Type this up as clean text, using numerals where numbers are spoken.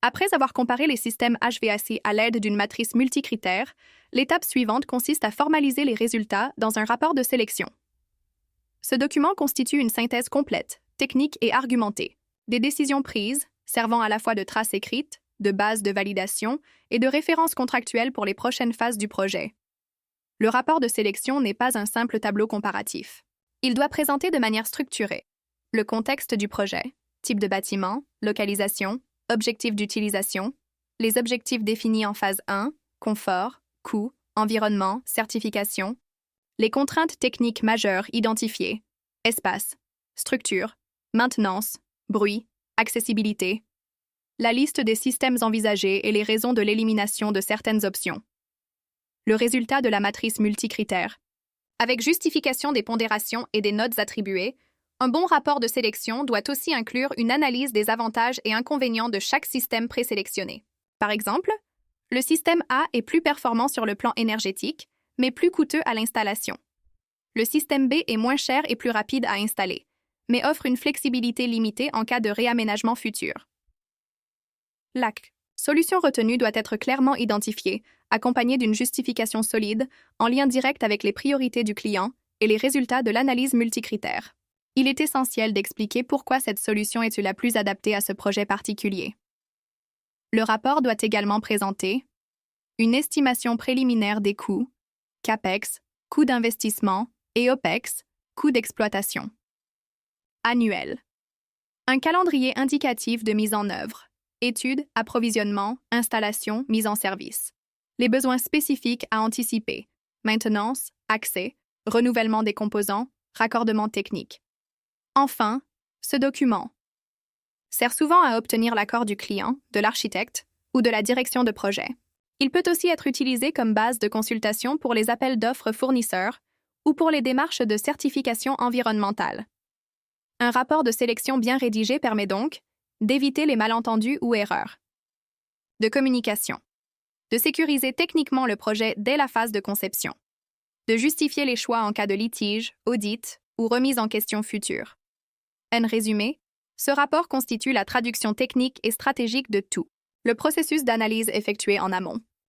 Après avoir comparé les systèmes HVAC à l'aide d'une matrice multicritère, l'étape suivante consiste à formaliser les résultats dans un rapport de sélection. Ce document constitue une synthèse complète, technique et argumentée, des décisions prises, servant à la fois de trace écrite, de base de validation et de référence contractuelle pour les prochaines phases du projet. Le rapport de sélection n'est pas un simple tableau comparatif. Il doit présenter de manière structurée le contexte du projet, type de bâtiment, localisation, objectifs d'utilisation, les objectifs définis en phase 1, confort, coût, environnement, certification, les contraintes techniques majeures identifiées, espace, structure, maintenance, bruit, accessibilité, la liste des systèmes envisagés et les raisons de l'élimination de certaines options. Le résultat de la matrice multicritère. Avec justification des pondérations et des notes attribuées, un bon rapport de sélection doit aussi inclure une analyse des avantages et inconvénients de chaque système présélectionné. Par exemple, le système A est plus performant sur le plan énergétique, mais plus coûteux à l'installation. Le système B est moins cher et plus rapide à installer, mais offre une flexibilité limitée en cas de réaménagement futur. La solution retenue doit être clairement identifiée, accompagnée d'une justification solide, en lien direct avec les priorités du client et les résultats de l'analyse multicritère. Il est essentiel d'expliquer pourquoi cette solution est la plus adaptée à ce projet particulier. Le rapport doit également présenter une estimation préliminaire des coûts, CAPEX, coûts d'investissement, et OPEX, coûts d'exploitation. Annuel. Un calendrier indicatif de mise en œuvre, études, approvisionnement, installation, mise en service. Les besoins spécifiques à anticiper, maintenance, accès, renouvellement des composants, raccordement technique. Enfin, ce document sert souvent à obtenir l'accord du client, de l'architecte ou de la direction de projet. Il peut aussi être utilisé comme base de consultation pour les appels d'offres fournisseurs ou pour les démarches de certification environnementale. Un rapport de sélection bien rédigé permet donc d'éviter les malentendus ou erreurs. De communication. De sécuriser techniquement le projet dès la phase de conception. De justifier les choix en cas de litige, audit ou remise en question future. En résumé, ce rapport constitue la traduction technique et stratégique de tout le processus d'analyse effectué en amont.